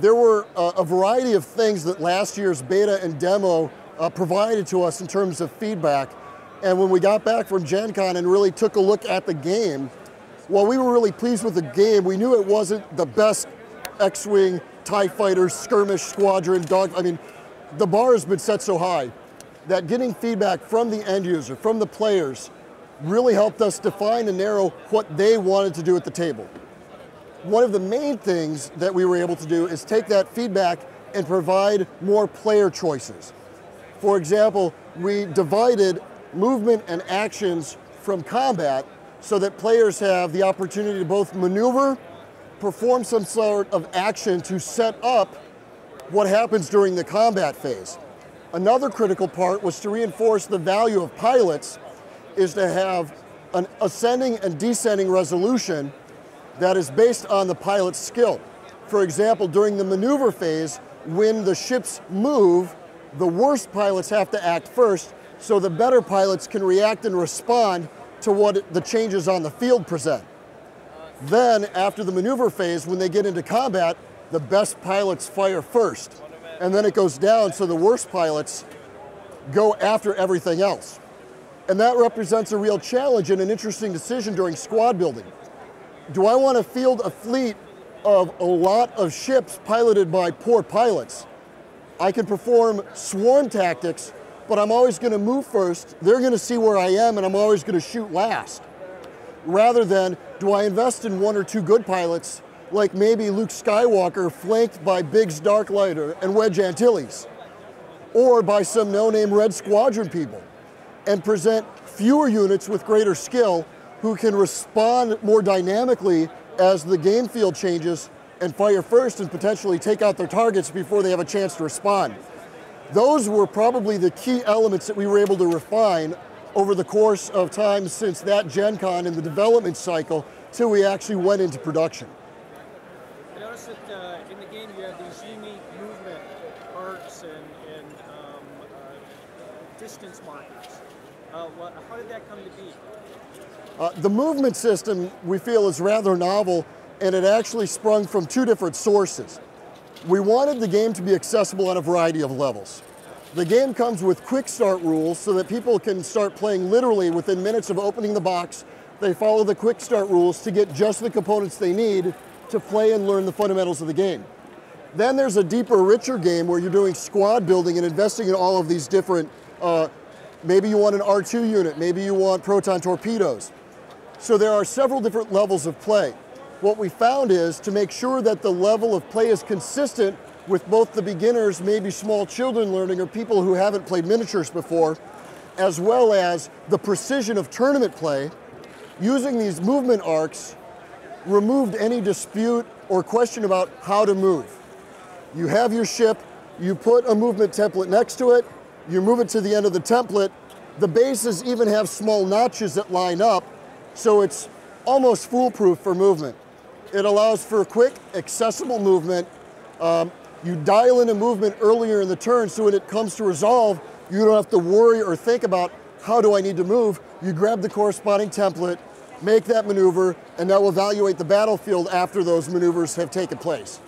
there were a variety of things that last year's beta and demo provided to us in terms of feedback. And when we got back from GenCon and really took a look at the game, while we were really pleased with the game, we knew it wasn't the best X-Wing, TIE fighter, skirmish, squadron, dog. I mean, the bar has been set so high that getting feedback from the end user, from the players, really helped us define and narrow what they wanted to do at the table. One of the main things that we were able to do is take that feedback and provide more player choices. For example, we divided movement and actions from combat so that players have the opportunity to both maneuver, perform some sort of action to set up what happens during the combat phase. Another critical part was to reinforce the value of pilots is to have an ascending and descending resolution that is based on the pilot's skill. For example, during the maneuver phase, when the ships move, the worst pilots have to act first, so the better pilots can react and respond to what the changes on the field present. Then, after the maneuver phase, when they get into combat, the best pilots fire first. And then it goes down, so the worst pilots go after everything else. And that represents a real challenge and an interesting decision during squad building. Do I want to field a fleet of a lot of ships piloted by poor pilots? I can perform swarm tactics, but I'm always going to move first. They're going to see where I am, and I'm always going to shoot last. Rather than, do I invest in one or two good pilots, like maybe Luke Skywalker flanked by Biggs Darklighter and Wedge Antilles, or by some no-name Red Squadron people, and present fewer units with greater skill who can respond more dynamically as the game field changes and fire first and potentially take out their targets before they have a chance to respond. Those were probably the key elements that we were able to refine over the course of time since that GenCon in the development cycle till we actually went into production. I noticed that in the game you have these unique movement arcs and distance markers. How did that come to be? The movement system we feel is rather novel, and it actually sprung from two different sources. We wanted the game to be accessible on a variety of levels. The game comes with quick start rules so that people can start playing literally within minutes of opening the box. They follow the quick start rules to get just the components they need to play and learn the fundamentals of the game. Then there's a deeper, richer game where you're doing squad building and investing in all of these different, maybe you want an R2 unit, maybe you want proton torpedoes. So there are several different levels of play. What we found is to make sure that the level of play is consistent with both the beginners, maybe small children learning, or people who haven't played miniatures before, as well as the precision of tournament play. Using these movement arcs removed any dispute or question about how to move. You have your ship, you put a movement template next to it, you move it to the end of the template. The bases even have small notches that line up, so it's almost foolproof for movement. It allows for quick, accessible movement. You dial in a movement earlier in the turn, so when it comes to resolve, you don't have to worry or think about how do I need to move. You grab the corresponding template, make that maneuver, and that will evaluate the battlefield after those maneuvers have taken place.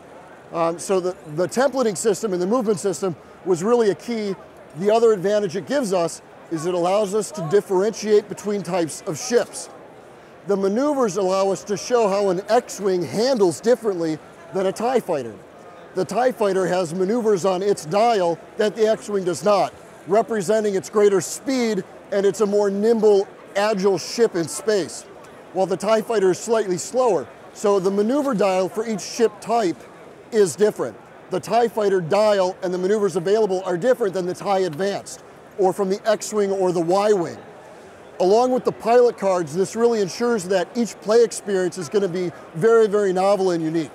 So the templating system and the movement system was really a key. The other advantage it gives us is it allows us to differentiate between types of ships. The maneuvers allow us to show how an X-Wing handles differently than a TIE fighter. The TIE fighter has maneuvers on its dial that the X-Wing does not, representing its greater speed, and it's a more nimble, agile ship in space, while the TIE fighter is slightly slower. So the maneuver dial for each ship type is different. The TIE fighter dial and the maneuvers available are different than the TIE Advanced, or from the X-Wing or the Y-Wing. Along with the pilot cards, this really ensures that each play experience is going to be very, very novel and unique.